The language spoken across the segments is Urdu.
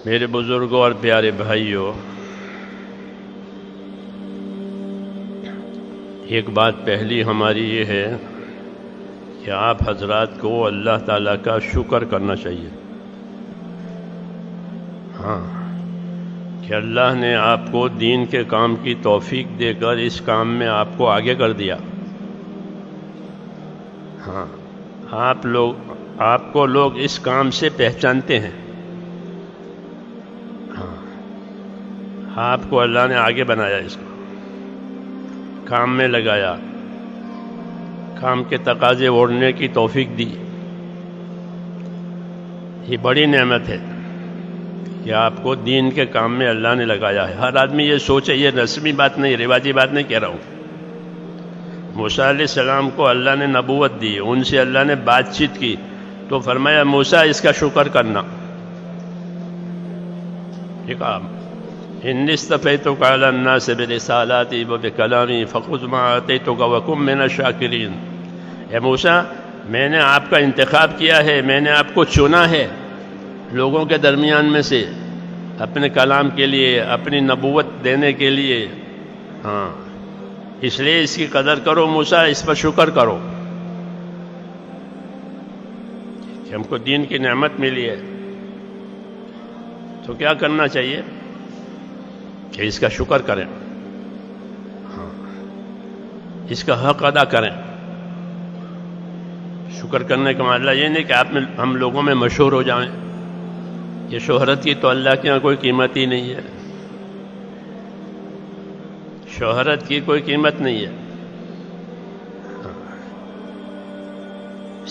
میرے بزرگوں اور پیارے بھائیوں، ایک بات پہلی ہماری یہ ہے کہ آپ حضرات کو اللہ تعالیٰ کا شکر کرنا چاہیے۔ ہاں، کہ اللہ نے آپ کو دین کے کام کی توفیق دے کر اس کام میں آپ کو آگے کر دیا۔ ہاں، آپ کو لوگ اس کام سے پہچانتے ہیں۔ ہاں، آپ کو اللہ نے آگے بنایا، اس کو کام میں لگایا، کام کے تقاضے اوڑھنے کی توفیق دی۔ یہ بڑی نعمت ہے کہ آپ کو دین کے کام میں اللہ نے لگایا ہے۔ ہر آدمی یہ سوچے، یہ رسمی بات نہیں، رواجی بات نہیں کہہ رہا ہوں۔ موسیٰ علیہ السلام کو اللہ نے نبوت دی، ان سے اللہ نے بات چیت کی، تو فرمایا موسیٰ اس کا شکر کرنا۔ ٹھیک ہے، انی اصطفیتک علی الناس برسالاتی وبکلامی فخذ ما آتیتک وکن من الشاکرین۔ اے موسیٰ، میں نے آپ کا انتخاب کیا ہے، میں نے آپ کو چنا ہے لوگوں کے درمیان میں سے، اپنے کلام کے لیے، اپنی نبوت دینے کے لیے۔ ہاں، اس لیے اس کی قدر کرو موسیٰ، اس پر شکر کرو کہ ہم کو دین کی نعمت ملی ہے۔ تو کیا کرنا چاہیے کہ اس کا شکر کریں، ہاں، اس کا حق ادا کریں۔ شکر کرنے کا مطلب یہ نہیں کہ ہم لوگوں میں مشہور ہو جائیں۔ یہ شہرت کی تو اللہ کے یہاں کوئی قیمت ہی نہیں ہے، شہرت کی کوئی قیمت نہیں ہے۔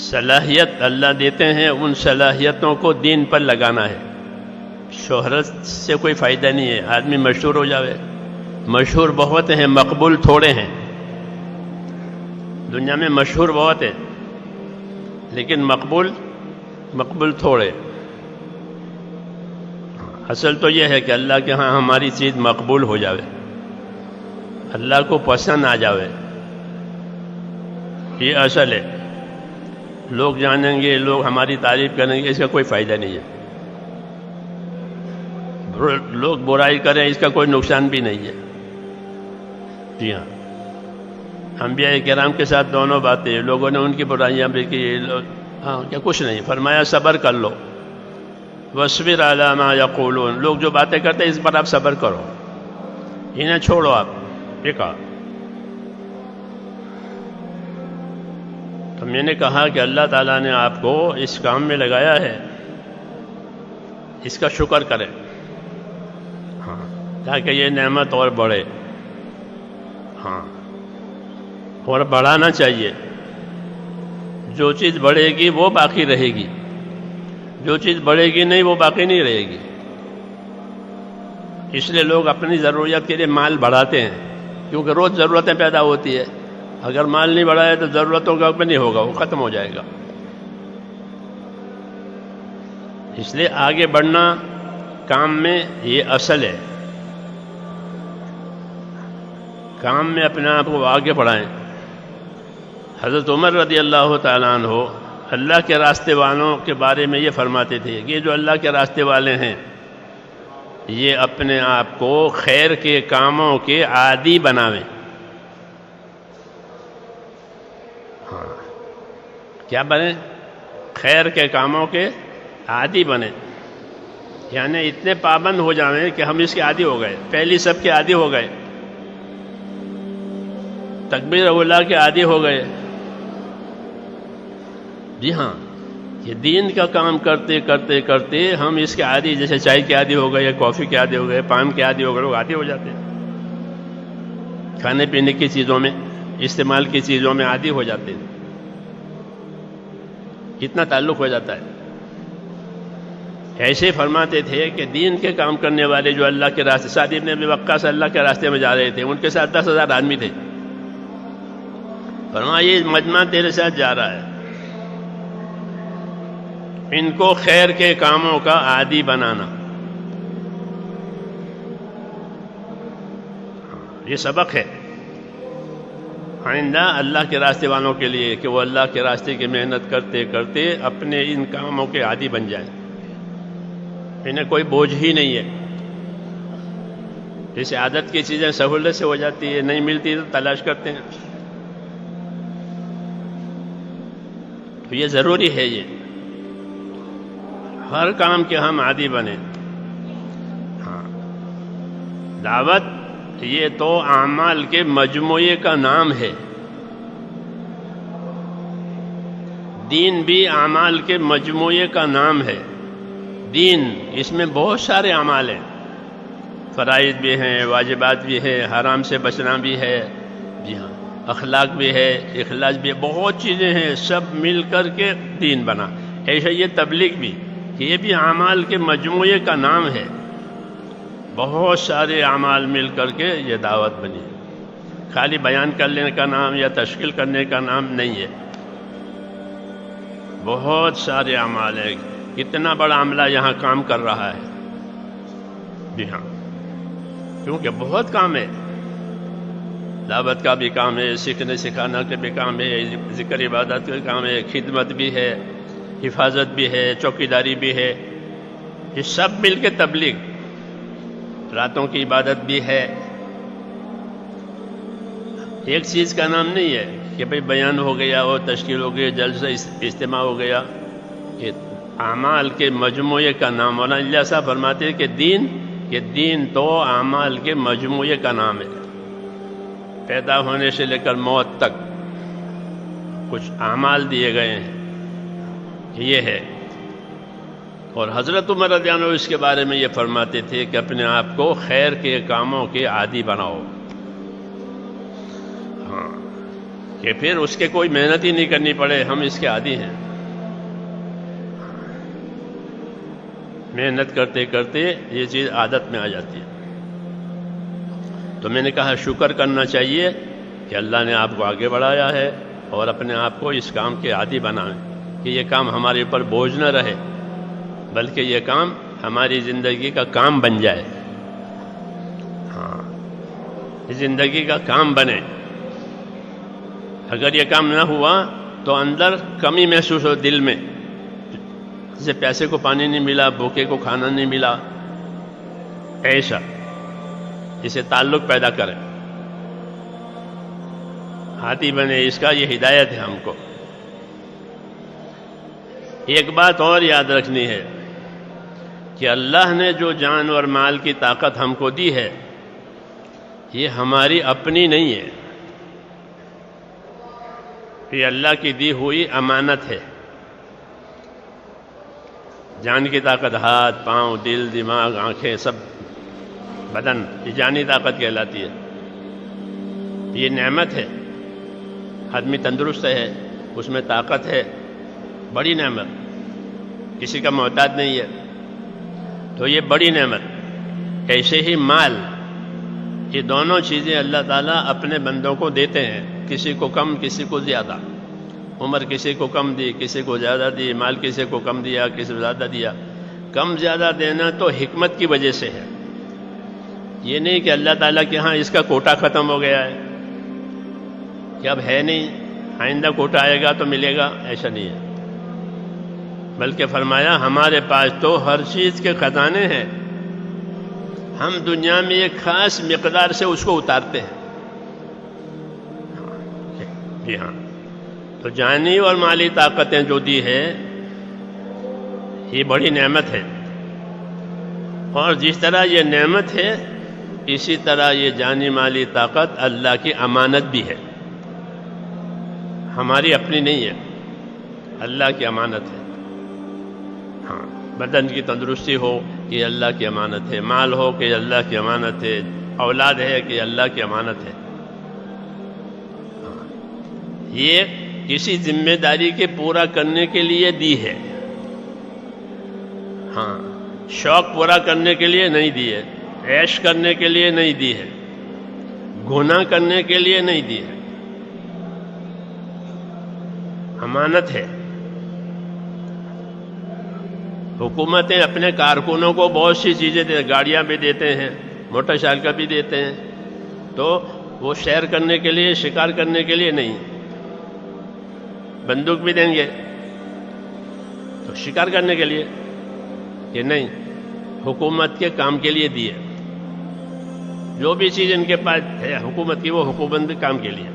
صلاحیت اللہ دیتے ہیں، ان صلاحیتوں کو دین پر لگانا ہے۔ شہرت سے کوئی فائدہ نہیں ہے، آدمی مشہور ہو جاوے۔ مشہور بہت ہیں، مقبول تھوڑے ہیں۔ دنیا میں مشہور بہت ہے لیکن مقبول تھوڑے۔ اصل تو یہ ہے کہ اللہ کے ہاں ہماری چیز مقبول ہو جاوے، اللہ کو پسند آ جاوے، یہ اصل ہے۔ لوگ جانیں گے، لوگ ہماری تعریف کریں گے، اس کا کوئی فائدہ نہیں ہے۔ لوگ برائی کریں، اس کا کوئی نقصان بھی نہیں ہے۔ جی ہاں، انبیاء کرام کے ساتھ دونوں باتیں، لوگوں نے ان کی برائیاں بھی کی، ہاں، کیا کچھ نہیں، فرمایا صبر کر لو، وَاصْبِرْ عَلَىٰ مَا يَقُولُونَ۔ لوگ جو باتیں کرتے ہیں اس پر آپ صبر کرو، انہیں چھوڑو آپ۔ ٹھیک ہے، تو میں نے کہا کہ اللہ تعالیٰ نے آپ کو اس کام میں لگایا ہے، اس کا شکر کریں، ہاں، تاکہ یہ نعمت اور بڑھے۔ ہاں، اور بڑھانا چاہیے۔ جو چیز بڑھے گی وہ باقی رہے گی، جو چیز بڑھے گی نہیں وہ باقی نہیں رہے گی۔ اس لیے لوگ اپنی ضروریات کے لیے مال بڑھاتے ہیں، کیونکہ روز ضرورتیں پیدا ہوتی ہے۔ اگر مال نہیں بڑھائے تو ضرورتوں کا بھی نہیں ہوگا، وہ ختم ہو جائے گا۔ اس لیے آگے بڑھنا کام میں یہ اصل ہے، کام میں اپنے آپ کو آگے بڑھائیں۔ حضرت عمر رضی اللہ تعالیٰ عنہ اللہ کے راستے والوں کے بارے میں یہ فرماتے تھے کہ یہ جو اللہ کے راستے والے ہیں، یہ اپنے آپ کو خیر کے کاموں کے عادی بناویں۔ ہاں، کیا بنیں؟ خیر کے کاموں کے عادی بنیں، یعنی اتنے پابند ہو جائیں کہ ہم اس کے عادی ہو گئے، پہلی سب کے عادی ہو گئے، تکبیر اولیٰ کے عادی ہو گئے۔ جی ہاں، یہ دین کا کام کرتے کرتے کرتے ہم اس کے عادی، جیسے چائے کے عادی ہو گئے، کافی کے عادی ہو گئے، پان کے عادی ہو گئے، لوگ عادی ہو جاتے ہیں، کھانے پینے کی چیزوں میں، استعمال کی چیزوں میں عادی ہو جاتے ہیں، کتنا تعلق ہو جاتا ہے۔ ایسے فرماتے تھے کہ دین کے کام کرنے والے جو اللہ کے راستے، سعد بن ابی وقاص اللہ کے راستے میں جا رہے تھے، ان کے ساتھ 10,000 آدمی تھے۔ فرمایا یہ مجمع تیرے ساتھ جا رہا ہے، ان کو خیر کے کاموں کا عادی بنانا۔ یہ سبق ہے آئندہ اللہ کے راستے والوں کے لیے کہ وہ اللہ کے راستے کی محنت کرتے کرتے اپنے ان کاموں کے عادی بن جائیں۔ انہیں کوئی بوجھ ہی نہیں ہے. جیسے عادت کی چیزیں سہولت سے ہو جاتی ہے، نہیں ملتی تو تلاش کرتے ہیں. تو یہ ضروری ہے، یہ ہر کام کے ہم عادی بنیں. ہاں، دعوت یہ تو اعمال کے مجموعے کا نام ہے. دین بھی اعمال کے مجموعے کا نام ہے. دین اس میں بہت سارے اعمال ہیں، فرائض بھی ہیں، واجبات بھی ہے، حرام سے بچنا بھی ہے، جی ہاں، اخلاق بھی ہے، اخلاص بھی ہے، بہت چیزیں ہیں، سب مل کر کے دین بنا. ایسا یہ تبلیغ بھی، کہ یہ بھی اعمال کے مجموعے کا نام ہے. بہت سارے اعمال مل کر کے یہ دعوت بنی. خالی بیان کرنے کا نام یا تشکیل کرنے کا نام نہیں ہے. بہت سارے اعمال ہیں. کتنا بڑا عملہ یہاں کام کر رہا ہے. جی ہاں، کیونکہ بہت کام ہے. دعوت کا بھی کام ہے، سیکھنے سکھانا کا بھی کام ہے، ذکر عبادت کا کام ہے، خدمت بھی ہے، حفاظت بھی ہے، چوکیداری بھی ہے. یہ سب مل کے تبلیغ. راتوں کی عبادت بھی ہے. ایک چیز کا نام نہیں ہے کہ بھئی بیان ہو گیا اور تشکیل ہو گئی، جلسہ اجتماع ہو گیا. یہ اعمال کے مجموعے کا نام. مولانا اللہ صاحب فرماتے ہیں کہ دین تو اعمال کے مجموعے کا نام ہے. پیدا ہونے سے لے کر موت تک کچھ اعمال دیے گئے ہیں، یہ ہے. اور حضرت عمر رضی اللہ عنہ اس کے بارے میں یہ فرماتے تھے کہ اپنے آپ کو خیر کے کاموں کے عادی بناؤ. ہاں، کہ پھر اس کے کوئی محنت ہی نہیں کرنی پڑے، ہم اس کے عادی ہیں. محنت کرتے کرتے یہ چیز عادت میں آ جاتی ہے. تو میں نے کہا شکر کرنا چاہیے کہ اللہ نے آپ کو آگے بڑھایا ہے، اور اپنے آپ کو اس کام کے عادی بنائیں کہ یہ کام ہمارے اوپر بوجھ نہ رہے، بلکہ یہ کام ہماری زندگی کا کام بن جائے. ہاں، زندگی کا کام بنے. اگر یہ کام نہ ہوا تو اندر کمی محسوس ہو دل میں، جیسے پیاسے کو پانی نہیں ملا، بھوکے کو کھانا نہیں ملا، ایسا جسے تعلق پیدا کرے، عادی بنے. اس کا یہ ہدایت ہے ہم کو. ایک بات اور یاد رکھنی ہے کہ اللہ نے جو جان اور مال کی طاقت ہم کو دی ہے، یہ ہماری اپنی نہیں ہے. یہ اللہ کی دی ہوئی امانت ہے. جان کی طاقت ہاتھ، پاؤں، دل، دماغ، آنکھیں، سب بدن، یہ جانی طاقت کہلاتی ہے. یہ نعمت ہے. آدمی تندرست ہے، اس میں طاقت ہے، بڑی نعمت، کسی کا محتاج نہیں ہے، تو یہ بڑی نعمت. ایسے ہی مال، یہ دونوں چیزیں اللہ تعالیٰ اپنے بندوں کو دیتے ہیں، کسی کو کم، کسی کو زیادہ. عمر کسی کو کم دی، کسی کو زیادہ دی، مال کسی کو کم دیا، کسی کو زیادہ دیا. کم زیادہ دینا تو حکمت کی وجہ سے ہے. یہ نہیں کہ اللہ تعالیٰ کے ہاں اس کا کوٹا ختم ہو گیا ہے کہ اب ہے نہیں، آئندہ کوٹا آئے گا تو ملے گا، ایسا نہیں ہے. بلکہ فرمایا ہمارے پاس تو ہر چیز کے خزانے ہیں، ہم دنیا میں ایک خاص مقدار سے اس کو اتارتے ہیں. جی ہاں، تو جانی اور مالی طاقتیں جو دی ہے یہ بڑی نعمت ہے. اور جس طرح یہ نعمت ہے، اسی طرح یہ جانی مالی طاقت اللہ کی امانت بھی ہے، ہماری اپنی نہیں ہے، اللہ کی امانت ہے. ہاں، بدن کی تندرستی ہو کہ اللہ کی امانت ہے، مال ہو کہ اللہ کی امانت ہے، اولاد ہے کہ اللہ کی امانت ہے. یہ کسی ذمہ داری کے پورا کرنے کے لیے دی ہے. ہاں، شوق پورا کرنے کے لیے نہیں دی ہے، عیش کرنے کے لیے نہیں دی ہے، گناہ کرنے کے لیے نہیں دی ہے، امانت ہے. حکومتیں اپنے کارکنوں کو بہت سی چیزیں دے، گاڑیاں بھی دیتے ہیں، موٹر سائیکل بھی دیتے ہیں، تو وہ سیر کرنے کے لیے، شکار کرنے کے لیے نہیں. بندوق بھی دیں گے تو شکار کرنے کے لیے، کہ نہیں، حکومت کے کام کے لیے دی ہے. جو بھی چیز ان کے پاس ہے حکومت کی، وہ حکومت کے کام کے لیے.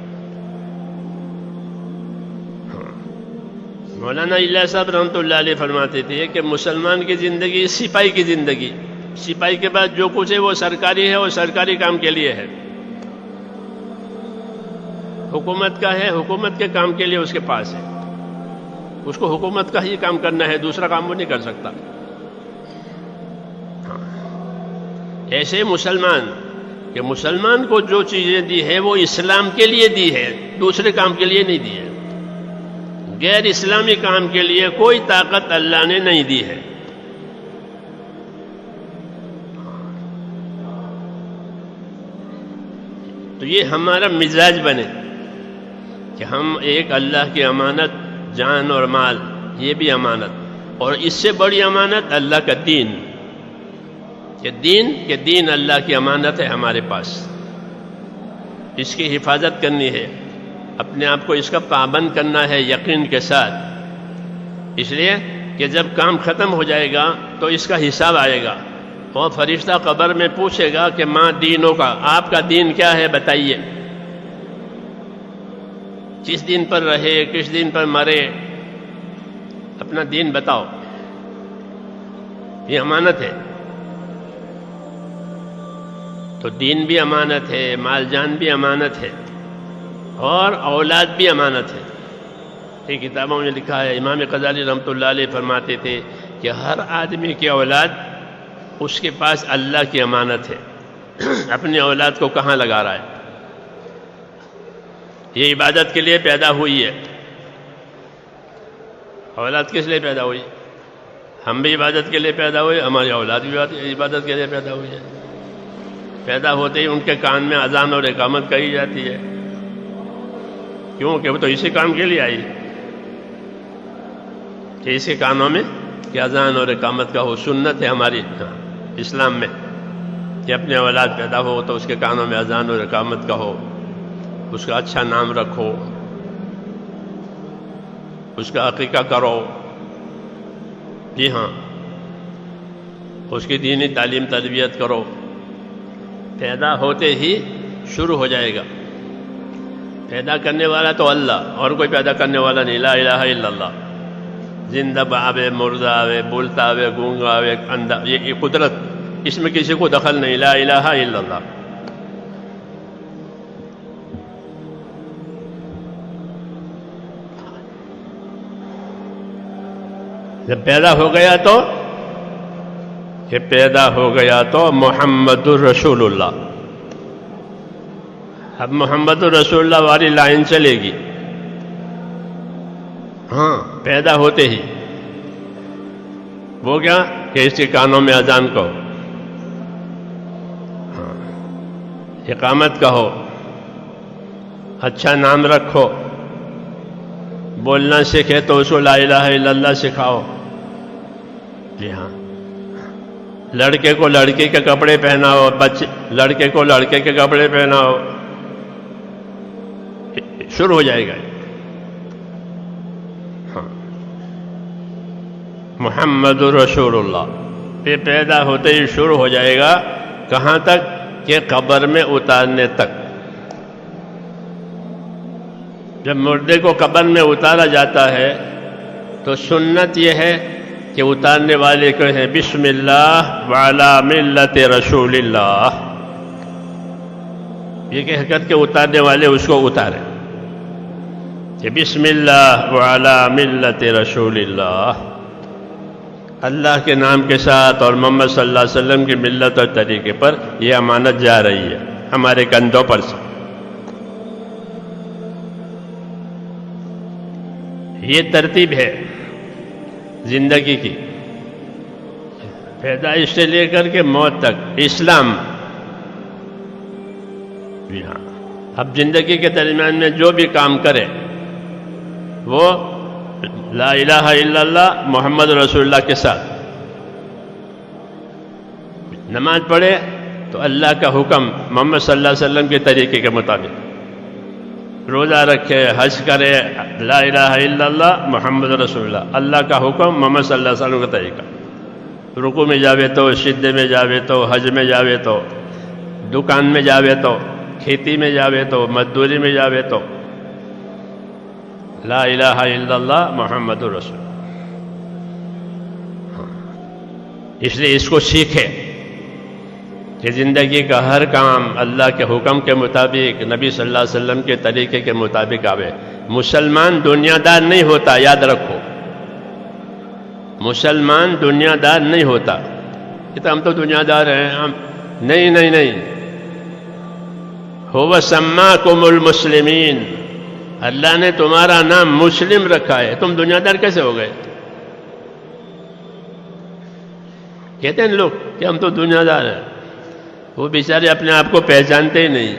مولانا الیاس صاحب رحمۃ اللہ علیہ فرماتے تھے کہ مسلمان کی زندگی سپاہی کی زندگی، سپاہی کے بعد جو کچھ ہے وہ سرکاری ہے، وہ سرکاری کام کے لیے ہے. حکومت کا ہے، حکومت کے کام کے لیے اس کے پاس ہے. اس کو حکومت کا ہی کام کرنا ہے، دوسرا کام وہ نہیں کر سکتا. ایسے مسلمان کہ مسلمان کو جو چیزیں دی ہے وہ اسلام کے لیے دی ہے، دوسرے کام کے لیے نہیں دی ہے. غیر اسلامی کام کے لیے کوئی طاقت اللہ نے نہیں دی ہے. تو یہ ہمارا مزاج بنے کہ ہم ایک اللہ کی امانت، جان اور مال، یہ بھی امانت، اور اس سے بڑی امانت اللہ کا دین، کہ دین اللہ کی امانت ہے ہمارے پاس. اس کی حفاظت کرنی ہے، اپنے آپ کو اس کا پابند کرنا ہے یقین کے ساتھ. اس لیے کہ جب کام ختم ہو جائے گا تو اس کا حساب آئے گا، اور فرشتہ قبر میں پوچھے گا کہ ماں دینوں کا، آپ کا دین کیا ہے بتائیے، کس دین پر رہے، کس دین پر مرے، اپنا دین بتاؤ. یہ امانت ہے. تو دین بھی امانت ہے، مال جان بھی امانت ہے، اور اولاد بھی امانت ہے. یہ کتابوں میں لکھا ہے، امام غزالی رحمۃ اللہ علیہ فرماتے تھے کہ ہر آدمی کی اولاد اس کے پاس اللہ کی امانت ہے. اپنی اولاد کو کہاں لگا رہا ہے؟ یہ عبادت کے لیے پیدا ہوئی ہے. اولاد کس لیے پیدا ہوئی؟ ہم بھی عبادت کے لیے پیدا ہوئے، ہماری اولاد بھی عبادت کے لیے پیدا ہوئی ہے. پیدا ہوتے ہی ان کے کان میں اذان اور اقامت کہی جاتی ہے. کیوں؟ کہ وہ تو اسی کام کے لیے آئی کہ اس کے کانوں میں کہ اذان اور اقامت کا ہو. سنت ہے ہماری اسلام میں کہ اپنے اولاد پیدا ہو تو اس کے کانوں میں اذان اور اقامت کا ہو، اس کا اچھا نام رکھو، اس کا عقیقہ کرو. جی ہاں، اس کی دینی تعلیم تربیت کرو. پیدا ہوتے ہی شروع ہو جائے گا. پیدا کرنے والا تو اللہ، اور کوئی پیدا کرنے والا نہیں. لا الہ الا اللہ. زندہ آوے، مردہ آوے، بولتا آوے، گونگا آوے، اندھا، یہ قدرت، اس میں کسی کو دخل نہیں. لا الہ الا اللہ. جب پیدا ہو گیا تو کہ پیدا ہو گیا تو محمد الرسول اللہ. اب محمد الرسول اللہ والی لائن چلے گی. ہاں، پیدا ہوتے ہی وہ کیا کہ اس کے کانوں میں اذان کہو، ہاں، اقامت کہو، اچھا نام رکھو، بولنا سیکھے تو اس کو لا الہ الا اللہ سکھاؤ. جی ہاں، لڑکے کو لڑکے کے کپڑے پہناؤ، لڑکے کو لڑکے کے کپڑے پہناؤ. شروع ہو جائے گا. ہاں، محمد رسول اللہ پہ پیدا ہوتے ہی شروع ہو جائے گا. کہاں تک؟ کہ قبر میں اتارنے تک. جب مردے کو قبر میں اتارا جاتا ہے تو سنت یہ ہے کہ اتارنے والے کو ہے بسم اللہ وعلی ملت رسول اللہ. یہ کہہ کر کے اتارنے والے اس کو اتارے کہ بسم اللہ وعلی ملت رسول اللہ، اللہ کے نام کے ساتھ اور محمد صلی اللہ علیہ وسلم کی ملت اور طریقے پر یہ امانت جا رہی ہے ہمارے کندھوں پر سے. یہ ترتیب ہے زندگی کی، پیدائش سے لے کر کے موت تک. اسلام. جی ہاں، اب زندگی کے درمیان میں جو بھی کام کرے وہ لا الہ الا اللہ محمد رسول اللہ کے ساتھ. نماز پڑھے تو اللہ کا حکم محمد صلی اللہ علیہ وسلم کے طریقے کے مطابق. روزہ رکھے، حج کرے، لا الہ الا اللہ محمد رسول اللہ، اللہ کا حکم محمد صلی اللہ علیہ وسلم کا طریقہ. رکوع میں جاوے تو، سجدے میں جاوے تو، حج میں جاوے تو، دکان میں جاوے تو، کھیتی میں جاوے تو، مزدوری میں جاوے تو لا الہ الا اللہ محمد رسول۔ اس لیے اس کو سیکھے کہ زندگی کا ہر کام اللہ کے حکم کے مطابق، نبی صلی اللہ علیہ وسلم کے طریقے کے مطابق آوے۔ مسلمان دنیا دار نہیں ہوتا، یاد رکھو، مسلمان دنیا دار نہیں ہوتا کہ ہم تو دنیا دار ہیں، ہم نہیں نہیں نہیں، هو سماکم المسلمین، اللہ نے تمہارا نام مسلم رکھا ہے، تم دنیا دار کیسے ہو گئے؟ کہتے ہیں لوگ کہ ہم تو دنیا دار ہیں، وہ بیچارے اپنے آپ کو پہچانتے ہی نہیں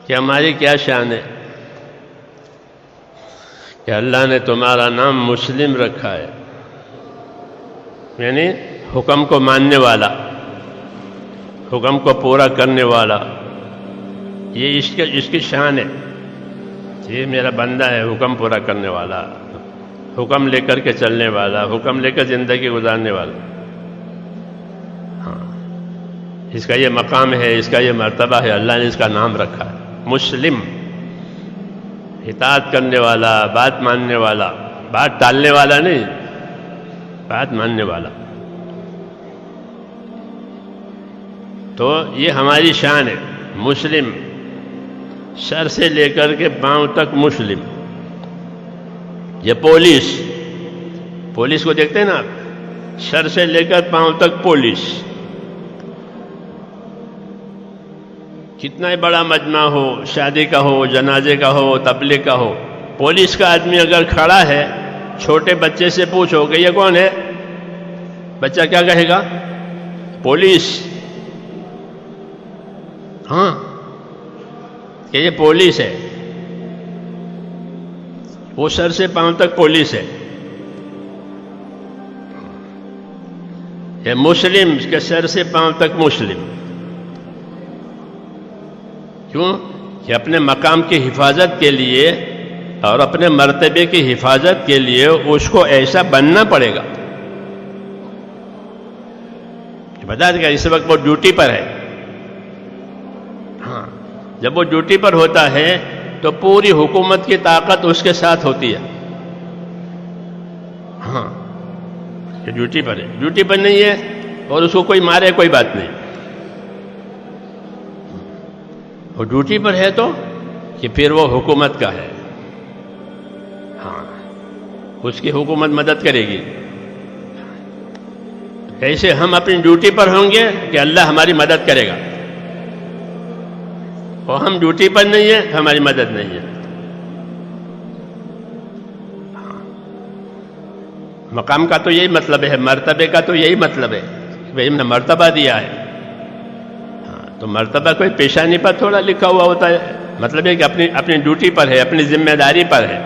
کہ ہماری کیا شان ہے کہ اللہ نے تمہارا نام مسلم رکھا ہے، یعنی حکم کو ماننے والا، حکم کو پورا کرنے والا، یہ اس کی شان ہے، یہ میرا بندہ ہے حکم پورا کرنے والا، حکم لے کر کے چلنے والا، حکم لے کر زندگی گزارنے والا۔ ہاں، اس کا یہ مقام ہے، اس کا یہ مرتبہ ہے، اللہ نے اس کا نام رکھا ہے مسلم، اطاعت کرنے والا، بات ماننے والا، بات ٹالنے والا نہیں، بات ماننے والا۔ تو یہ ہماری شان ہے، مسلم، سر سے لے کر کے پاؤں تک مسلم۔ یہ پولیس کو دیکھتے ہیں نا آپ، سر سے لے کر پاؤں تک پولیس، کتنا ہی بڑا مجمع ہو، شادی کا ہو، جنازے کا ہو، تبلیغ کا ہو، پولیس کا آدمی اگر کھڑا ہے، چھوٹے بچے سے پوچھو کہ یہ کون ہے، بچہ کیا کہے گا؟ پولیس۔ ہاں، کہ یہ پولیس ہے، وہ سر سے پاؤں تک پولیس ہے۔ یہ مسلم کے سر سے پاؤں تک مسلم، کیوں کہ اپنے مقام کی حفاظت کے لیے اور اپنے مرتبے کی حفاظت کے لیے اس کو ایسا بننا پڑے گا۔ بتا دے گا اس وقت وہ ڈیوٹی پر ہے، ہاں، جب وہ ڈیوٹی پر ہوتا ہے تو پوری حکومت کی طاقت اس کے ساتھ ہوتی ہے۔ ہاں، یہ ڈیوٹی پر ہے، ڈیوٹی پر نہیں ہے اور اس کو کوئی مارے کوئی بات نہیں، وہ ڈیوٹی پر ہے تو کہ پھر وہ حکومت کا ہے، ہاں، اس کی حکومت مدد کرے گی۔ ایسے ہم اپنی ڈیوٹی پر ہوں گے کہ اللہ ہماری مدد کرے گا، اور ہم ڈیوٹی پر نہیں ہیں، ہماری مدد نہیں ہے۔ مقام کا تو یہی مطلب ہے، مرتبے کا تو یہی مطلب ہے کہ بھئی ہم نے مرتبہ دیا ہے، ہاں، تو مرتبہ کوئی پیشانی پر تھوڑا لکھا ہوا ہوتا ہے، مطلب ہے کہ اپنی ڈیوٹی پر ہے، اپنی ذمہ داری پر ہے۔